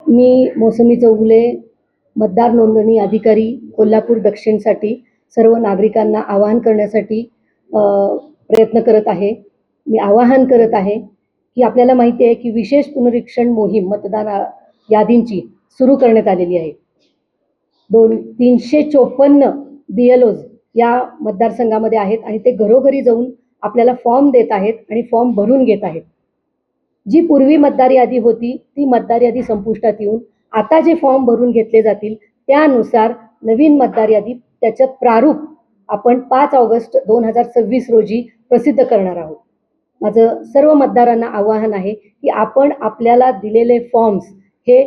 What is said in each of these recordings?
मी मोसमी चौगुले, मतदार नोंदणी अधिकारी कोल्हापूर दक्षिणसाठी सर्व नागरिकांना आवाहन करण्यासाठी प्रयत्न करत आहे. मी आवाहन करत आहे की आपल्याला माहिती आहे की विशेष पुनरीक्षण मोहीम मतदार यादींची सुरू करण्यात आलेली आहे. 354 BLOज या मतदारसंघामध्ये आहेत आणि ते घरोघरी जाऊन आपल्याला फॉर्म देत आहेत आणि फॉर्म भरून घेत आहेत. जी पूर्वी मतदार यादी होती ती मतदार यादी संपुष्टात येऊन आता जे फॉर्म भरून घेतले जातील त्यानुसार नवीन मतदार यादी त्याचं प्रारूप आपण 5 ऑगस्ट 2026 रोजी प्रसिद्ध करणार आहोत. माझं सर्व मतदारांना आवाहन आहे की आपण आपल्याला दिलेले फॉर्म्स हे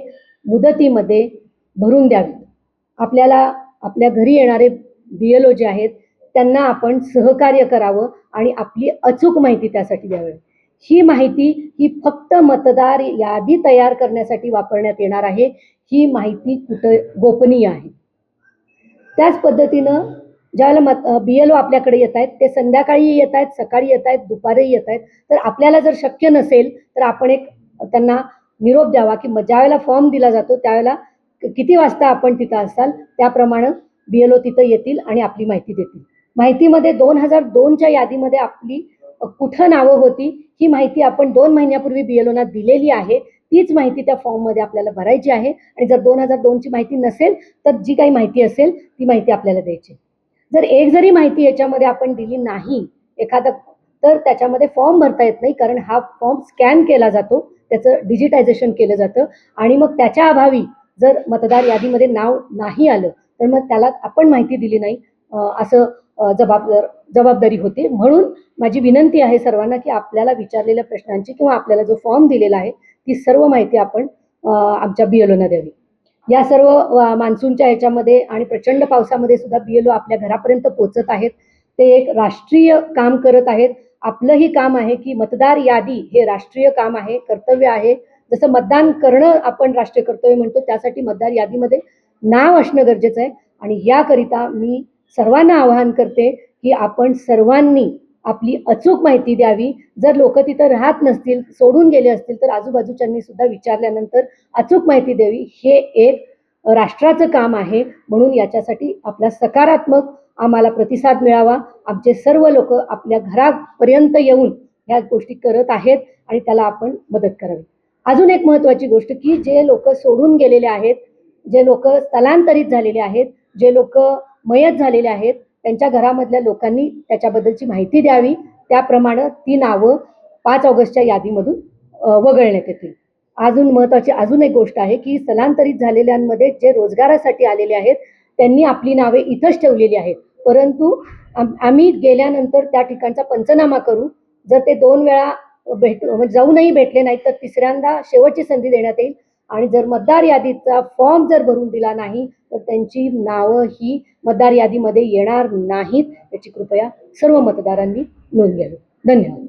मुदतीमध्ये भरून द्यावे. आपल्याला आपल्या घरी येणारे BLO जे आहेत त्यांना आपण सहकार्य करावं आणि आपली अचूक माहिती त्यासाठी द्यावी. ही माहिती ही फक्त मतदार यादी तयार करण्यासाठी वापरण्यात येणार आहे. ही माहिती गोपनीय आहे. त्याच पद्धतीनं ज्यावेळेला BLO आपल्याकडे येत आहेत ते संध्याकाळी येत आहेत, सकाळी येत आहेत, दुपारी येत आहेत. तर आपल्याला जर शक्य नसेल तर आपण एक त्यांना निरोप द्यावा की ज्यावेळेला फॉर्म दिला जातो त्यावेळेला किती वाजता आपण तिथं असाल त्याप्रमाणे BLO तिथं येतील आणि आपली माहिती देतील. माहितीमध्ये 2002च्या यादीमध्ये आपली कुठं नावं होती ही माहिती आपण 2 महिन्यापूर्वी BLOना दिलेली आहे. तीच माहिती त्या फॉर्ममध्ये आपल्याला भरायची आहे आणि जर 2002ची माहिती नसेल तर जी काही माहिती असेल ती माहिती आपल्याला द्यायची. जर एक जरी माहिती याच्यामध्ये आपण दिली नाही तर त्याच्यामध्ये फॉर्म भरता येत नाही, कारण हा फॉर्म स्कॅन केला जातो, त्याचं डिजिटायझेशन केलं जातं आणि मग त्याच्या अभावी जर मतदार यादीमध्ये नाव नाही आलं तर मग त्याला आपण माहिती दिली नाही असं जबाबदारी होते. म्हणून माझी विनंती आहे सर्वांना की आपल्याला विचारलेल्या प्रश्नांची किंवा आपल्याला जो फॉर्म दिलेला आहे ती सर्व माहिती आपण आमच्या BLOना द्यावी. या सर्व मान्सूनच्या ह्याच्यामध्ये आणि प्रचंड पावसामध्ये सुद्धा BLO आपल्या घरापर्यंत पोहोचत आहेत. ते एक राष्ट्रीय काम करत आहेत. आपलंही काम आहे की मतदार यादी हे राष्ट्रीय काम आहे, कर्तव्य आहे. जसं मतदान करणं आपण राष्ट्रीय कर्तव्य म्हणतो त्यासाठी मतदार यादीमध्ये नाव असणं गरजेचं आहे. आणि याकरिता मी सर्वांना आवाहन करते की आपण सर्वांनी आपली अचूक माहिती द्यावी. जर लोक तिथं राहत नसतील, सोडून गेले असतील तर आजूबाजूच्यांनी सुद्धा विचारल्यानंतर अचूक माहिती द्यावी. हे एक राष्ट्राचं काम आहे. म्हणून याच्यासाठी आपला सकारात्मक आम्हाला प्रतिसाद मिळावा. आमचे सर्व लोक आपल्या घरापर्यंत येऊन ह्या गोष्टी करत आहेत आणि त्याला आपण मदत करावी. अजून एक महत्त्वाची गोष्ट की जे लोक सोडून गेलेले आहेत, जे लोक स्थलांतरित झालेले आहेत, जे लोक मयत झालेले आहेत त्यांच्या घरामधल्या लोकांनी त्याच्याबद्दलची माहिती द्यावी. त्याप्रमाणे ती नावं 5 ऑगस्टच्या यादीमधून वगळण्यात येतील. अजून एक गोष्ट आहे की स्थलांतरित झालेल्यांमध्ये जे रोजगारासाठी आलेले आहेत त्यांनी आपली नावे इथंच ठेवलेली आहेत, परंतु आम्ही गेल्यानंतर त्या ठिकाणचा पंचनामा करू. जर ते 2 वेळा जाऊनही भेटले नाहीत तर तिसऱ्यांदा शेवटची संधी देण्यात येईल. आणि जर मतदार यादीचा फॉर्म जर भरून दिला नाही तर त्यांची नावं ही मतदार यादीमध्ये येणार नाहीत. याची कृपया सर्व मतदारांनी नोंद घ्यावी. धन्यवाद.